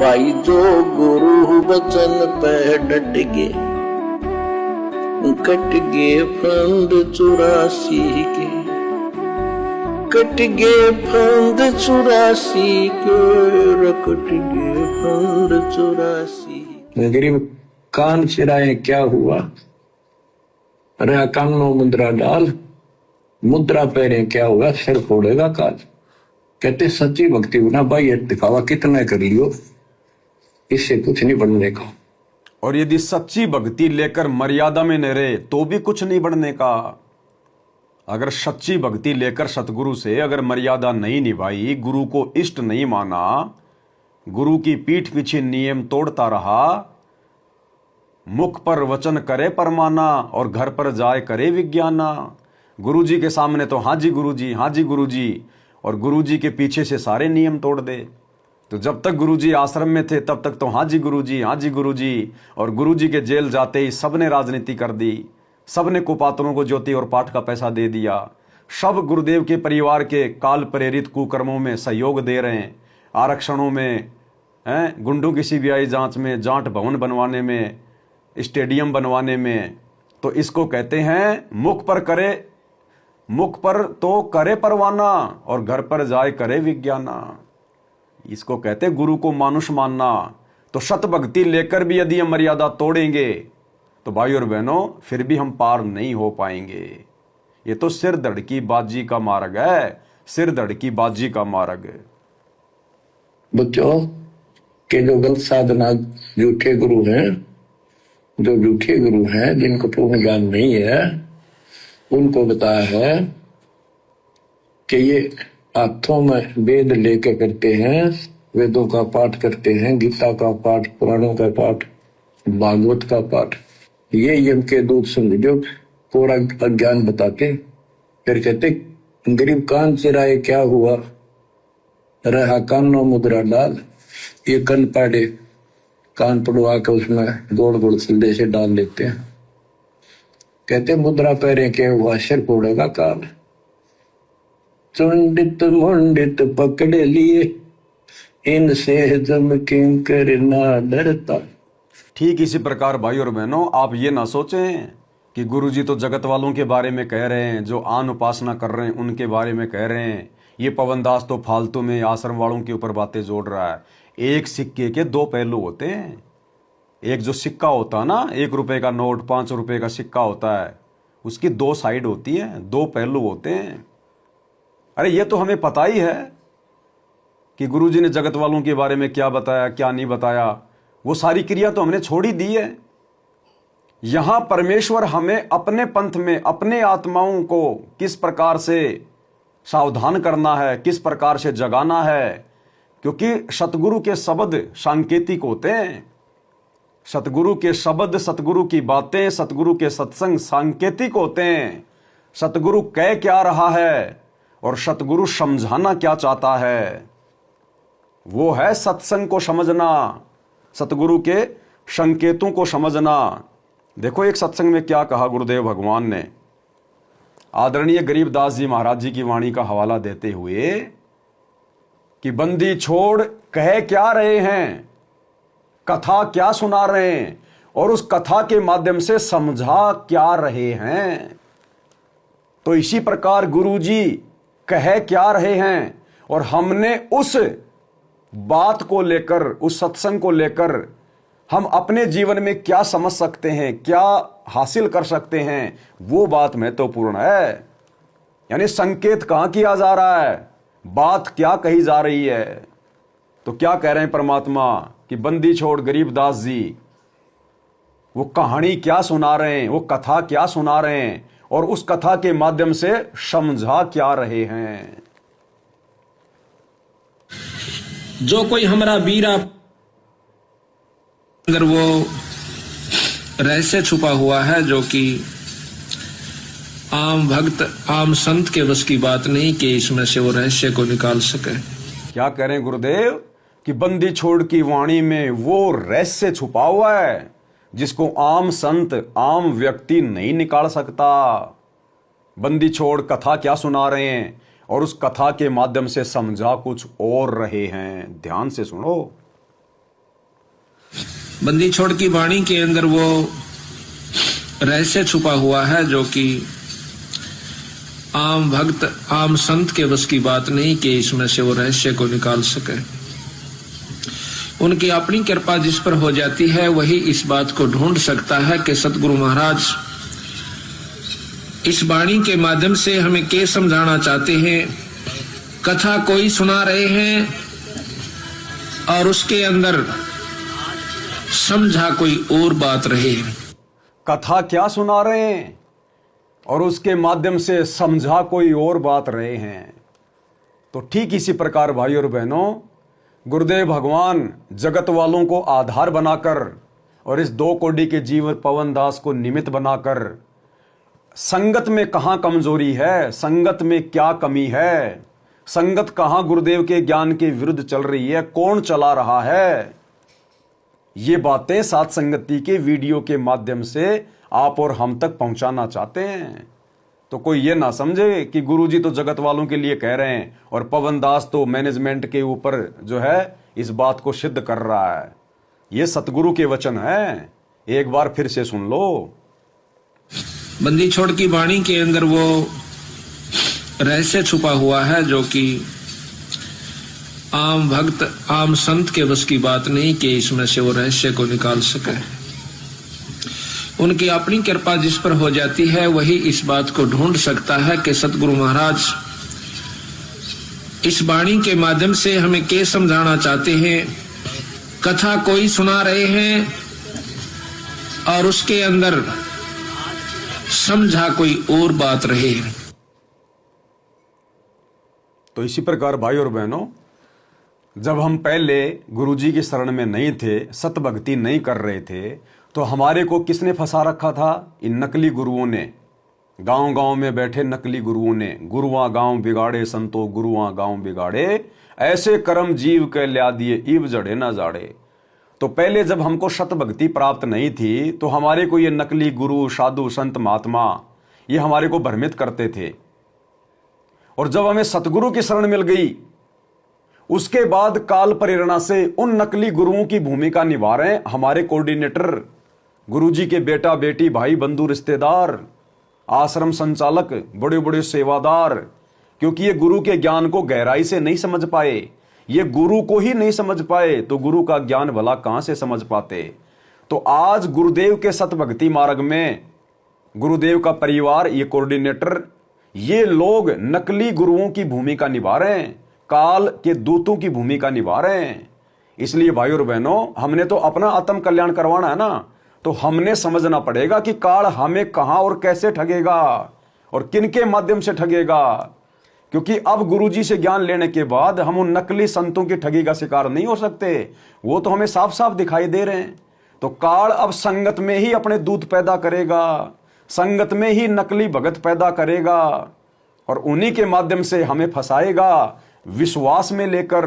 भाई जो गुरु वचन पे डट गए, कट गए फंद 84 के, कट गए फंद 84 के, कट गए फंद 84। गरीब कान चिराए क्या हुआ, रहा कानों मुद्रा डाल, मुद्रा पहरे क्या हुआ, सिर फोड़ेगा काल। कहते सच्ची भक्ति बिना भाई ये दिखावा कितना कर लियो, इससे कुछ नहीं बनने का। और यदि सच्ची भक्ति लेकर मर्यादा में न रहे तो भी कुछ नहीं बढ़ने का। अगर सच्ची भक्ति लेकर सतगुरु से अगर मर्यादा नहीं निभाई, गुरु को इष्ट नहीं माना, गुरु की पीठ पीछे नियम तोड़ता रहा, मुख पर वचन करे परमाना और घर पर जाए करे विज्ञाना। गुरु जी के सामने तो हाँ जी गुरु जी, हाँ जी गुरु जी, और गुरु जी के पीछे से सारे नियम तोड़ दे। तो जब तक गुरु जी आश्रम में थे तब तक तो हाँ जी गुरु जी, हाँ जी गुरु जी, और गुरु जी के जेल जाते ही सबने राजनीति कर दी, सबने कुपात्रों को ज्योति और पाठ का पैसा दे दिया, सब गुरुदेव के परिवार के काल प्रेरित कुकर्मों में सहयोग दे रहे हैं, आरक्षणों में, गुंडों की सीबीआई जांच में, जाट भवन बनवाने में, स्टेडियम बनवाने में। तो इसको कहते हैं मुख पर तो करे परवाना और घर पर जाए करे विज्ञाना। इसको कहते गुरु को मानुष मानना। तो सत भक्ति लेकर भी यदि हम मर्यादा तोड़ेंगे तो भाई और बहनों फिर भी हम पार नहीं हो पाएंगे। ये तो सिर धड़ की बाजी का मार्ग है, सिर धड़ की बाजी का मार्ग। बच्चों के जो गलत साधना झूठे गुरु हैं, जो झूठे गुरु हैं जिनको पूर्ण ज्ञान नहीं है, उनको बताया है कि ये हाथों में वेद लेके करते हैं, वेदों का पाठ करते हैं, गीता का पाठ, पुराणों का पाठ, भागवत का पाठ। ये यम के दूत समझो पूरा अज्ञान बताते, फिर कहते गरीब कान चिराए क्या हुआ, रहा कानों मुद्रा डाल। ये कन पाड़े कान पड़वा के उसमें गोड़ गोड़ सिल्ले से डाल लेते हैं। कहते मुद्रा पहरे के हुआ, सिर फोड़ेगा काल। चुंडित मुंडित पकड़े लिए, इनसे जम किंकर ना डरता। ठीक इसी प्रकार भाई और बहनों आप ये ना सोचें कि गुरुजी तो जगत वालों के बारे में कह रहे हैं, जो आन उपासना कर रहे हैं उनके बारे में कह रहे हैं। ये पवनदास तो फालतू में आश्रम वालों के ऊपर बातें जोड़ रहा है। एक सिक्के के दो पहलू होते हैं। एक जो सिक्का होता है ना, 1 रुपए का नोट, 5 रुपए का सिक्का होता है, उसकी 2 साइड होती है, 2 पहलू होते हैं। अरे ये तो हमें पता ही है कि गुरुजी ने जगत वालों के बारे में क्या बताया क्या नहीं बताया। वो सारी क्रिया तो हमने छोड़ ही दी है। यहां परमेश्वर हमें अपने पंथ में अपने आत्माओं को किस प्रकार से सावधान करना है, किस प्रकार से जगाना है, क्योंकि सतगुरु के शब्द सांकेतिक होते हैं। सतगुरु के शब्द, सतगुरु की बातें, सतगुरु के सत्संग सांकेतिक होते हैं। सतगुरु कह क्या रहा है और सतगुरु समझाना क्या चाहता है, वो है सत्संग को समझना, सतगुरु के संकेतों को समझना। देखो एक सत्संग में क्या कहा गुरुदेव भगवान ने, आदरणीय गरीबदास जी महाराज जी की वाणी का हवाला देते हुए कि बंदी छोड़ कह क्या रहे हैं, कथा क्या सुना रहे हैं और उस कथा के माध्यम से समझा क्या रहे हैं। तो इसी प्रकार गुरुजी कह क्या रहे हैं और हमने उस बात को लेकर, उस सत्संग को लेकर हम अपने जीवन में क्या समझ सकते हैं, क्या हासिल कर सकते हैं, वो बात महत्वपूर्ण है। यानी संकेत कहां किया जा रहा है, बात क्या कही जा रही है। तो क्या कह रहे हैं परमात्मा कि बंदी छोड़ गरीबदास जी वो कहानी क्या सुना रहे हैं, वो कथा क्या सुना रहे हैं और उस कथा के माध्यम से समझा क्या रहे हैं। जो कोई हमारा वीरा अगर वो रहस्य छुपा हुआ है, जो कि आम भक्त आम संत के बस की बात नहीं कि इसमें से वो रहस्य को निकाल सके। क्या कह रहे हैं गुरुदेव कि बंदी छोड़ की वाणी में वो रहस्य छुपा हुआ है जिसको आम संत, आम व्यक्ति नहीं निकाल सकता। बंदी छोड़ कथा क्या सुना रहे हैं और उस कथा के माध्यम से समझा कुछ और रहे हैं। ध्यान से सुनो, बंदी छोड़ की वाणी के अंदर वो रहस्य छुपा हुआ है जो कि आम भक्त आम संत के बस की बात नहीं कि इसमें से वो रहस्य को निकाल सके। उनकी अपनी कृपा जिस पर हो जाती है वही इस बात को ढूंढ सकता है कि सतगुरु महाराज इस वाणी के माध्यम से हमें क्या समझाना चाहते हैं। कथा कोई सुना रहे हैं और उसके अंदर समझा कोई और बात रहे। कथा क्या सुना रहे हैं और उसके माध्यम से समझा कोई और बात रहे हैं। तो ठीक इसी प्रकार भाई और बहनों, गुरुदेव भगवान जगत वालों को आधार बनाकर और इस 2 कोटि के जीव पवन दास को निमित्त बनाकर संगत में कहाँ कमजोरी है, संगत में क्या कमी है, संगत कहाँ गुरुदेव के ज्ञान के विरुद्ध चल रही है, कौन चला रहा है, ये बातें साथ संगति के वीडियो के माध्यम से आप और हम तक पहुंचाना चाहते हैं। तो कोई ये ना समझे कि गुरुजी तो जगत वालों के लिए कह रहे हैं और पवन दास तो मैनेजमेंट के ऊपर जो है इस बात को सिद्ध कर रहा है। ये सतगुरु के वचन है, एक बार फिर से सुन लो। बंदी छोड़ की वाणी के अंदर वो रहस्य छुपा हुआ है जो कि आम भक्त आम संत के बस की बात नहीं कि इसमें से वो रहस्य को निकाल सके। उनकी अपनी कृपा जिस पर हो जाती है वही इस बात को ढूंढ सकता है कि सतगुरु महाराज इस वाणी के माध्यम से हमें क्या समझाना चाहते हैं। कथा कोई सुना रहे हैं और उसके अंदर समझा कोई और बात रहे। तो इसी प्रकार भाई और बहनों, जब हम पहले गुरुजी की शरण में नहीं थे, सत भक्ति नहीं कर रहे थे, तो हमारे को किसने फंसा रखा था? इन नकली गुरुओं ने, गांव-गांव में बैठे नकली गुरुओं ने। गुरुआ गांव बिगाड़े संतो, गुरुआ गांव बिगाड़े, ऐसे कर्म जीव के ल्या दिए, ईव जड़े ना जाड़े। तो पहले जब हमको सत भक्ति प्राप्त नहीं थी तो हमारे को ये नकली गुरु, साधु, संत, महात्मा ये हमारे को भ्रमित करते थे। और जब हमें सतगुरु की शरण मिल गई उसके बाद काल प्रेरणा से उन नकली गुरुओं की भूमिका निभा रहे हैं हमारे कोऑर्डिनेटर, गुरुजी के बेटा बेटी, भाई बंधु, रिश्तेदार, आश्रम संचालक, बड़े बड़े सेवादार। क्योंकि ये गुरु के ज्ञान को गहराई से नहीं समझ पाए, ये गुरु को ही नहीं समझ पाए तो गुरु का ज्ञान भला कहां से समझ पाते। तो आज गुरुदेव के सत भक्ति मार्ग में गुरुदेव का परिवार, ये कोऑर्डिनेटर, ये लोग नकली गुरुओं की भूमिका निभा रहे हैं, काल के दूतों की भूमिका निभा रहे हैं। इसलिए भाई और बहनों, हमने तो अपना आत्म कल्याण करवाना है ना, तो हमने समझना पड़ेगा कि काल हमें कहां और कैसे ठगेगा और किन के माध्यम से ठगेगा। क्योंकि अब गुरुजी से ज्ञान लेने के बाद हम उन नकली संतों की ठगी का शिकार नहीं हो सकते, वो तो हमें साफ साफ दिखाई दे रहे हैं। तो काल अब संगत में ही अपने दूत पैदा करेगा, संगत में ही नकली भगत पैदा करेगा और उन्हीं के माध्यम से हमें फंसाएगा विश्वास में लेकर।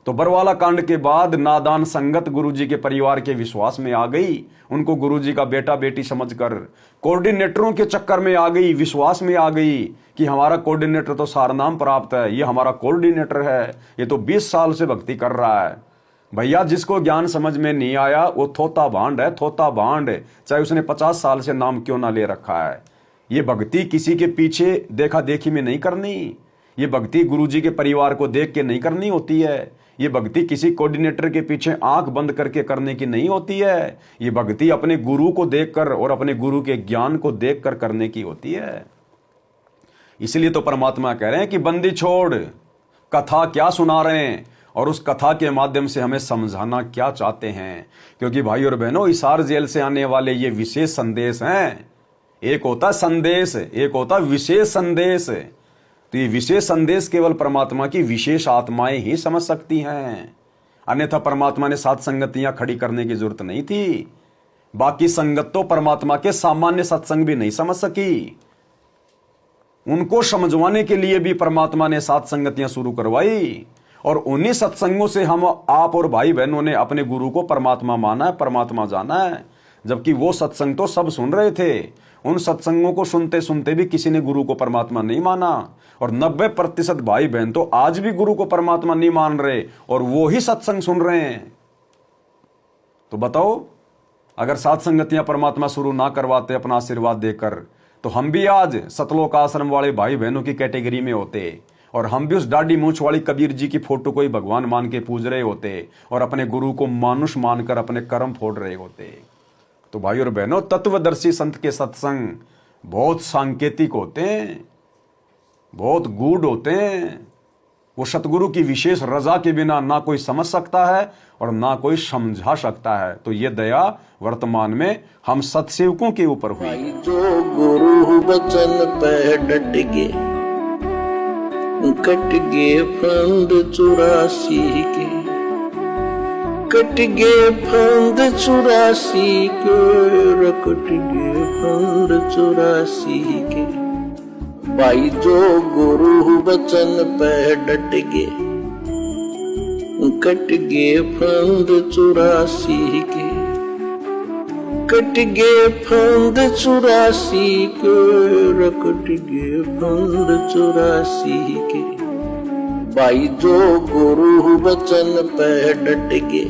तो बरवाला कांड के बाद नादान संगत गुरुजी के परिवार के विश्वास में आ गई, उनको गुरुजी का बेटा बेटी समझकर कोऑर्डिनेटरों के चक्कर में आ गई, विश्वास में आ गई कि हमारा कोऑर्डिनेटर तो सारनाम प्राप्त है, ये हमारा कोऑर्डिनेटर है, ये तो 20 साल से भक्ति कर रहा है। भैया, जिसको ज्ञान समझ में नहीं आया वो थोता भांड है, थोता भांड, चाहे उसने 50 साल से नाम क्यों ना ले रखा है। ये भक्ति किसी के पीछे देखा देखी में नहीं करनी, ये भक्ति गुरुजी के परिवार को देख के नहीं करनी होती है, ये भक्ति किसी कोऑर्डिनेटर के पीछे आंख बंद करके करने की नहीं होती है, ये भक्ति अपने गुरु को देखकर और अपने गुरु के ज्ञान को देखकर करने की होती है। इसलिए तो परमात्मा कह रहे हैं कि बंदी छोड़, कथा क्या सुना रहे हैं और उस कथा के माध्यम से हमें समझाना क्या चाहते हैं। क्योंकि भाई और बहनों, हिसार जेल से आने वाले ये विशेष संदेश हैं। एक होता संदेश, एक होता विशेष संदेश। तो ये विशेष संदेश केवल परमात्मा की विशेष आत्माएं ही समझ सकती हैं, अन्यथा परमात्मा ने सात संगतियां खड़ी करने की जरूरत नहीं थी। बाकी संगत तो परमात्मा के सामान्य सत्संग भी नहीं समझ सकी, उनको समझवाने के लिए भी परमात्मा ने सात संगतियां शुरू करवाई और उन्हीं सत्संगों से हम आप और भाई बहनों ने अपने गुरु को परमात्मा माना है, परमात्मा जाना है। जबकि वो सत्संग तो सब सुन रहे थे, उन सत्संगों को सुनते सुनते भी किसी ने गुरु को परमात्मा नहीं माना और 90% भाई बहन तो आज भी गुरु को परमात्मा नहीं मान रहे और वो ही सत्संग सुन रहे हैं। तो बताओ, अगर सात संगतियां परमात्मा शुरू ना करवाते अपना आशीर्वाद देकर, तो हम भी आज सतलोक आश्रम वाले भाई बहनों की कैटेगरी में होते, और हम भी उस दाढ़ी मूंछ वाली कबीर जी की फोटो को ही भगवान मान के पूज रहे होते, और अपने गुरु को मानुष मानकर अपने कर्म फोड़ रहे होते। तो भाई और बहनों, तत्वदर्शी संत के सत्संग बहुत सांकेतिक होते हैं, बहुत गूढ़ होते हैं। वो सतगुरु की विशेष रजा के बिना ना कोई समझ सकता है और ना कोई समझा सकता है। तो ये दया वर्तमान में हम सत्सेवकों के ऊपर हुई। भाई जो गुरु बचन पे डट गे, कट गे फंद 84 के, कट गे फंद 84 के, कट गे फंद 84 के। भाई जो गुरु बचन पे डट गे, कट गे फंद 84 के, कट गे फंद 84 के, कट गे फंद 84 के। भाई जो गुरु बचन पे डट गे,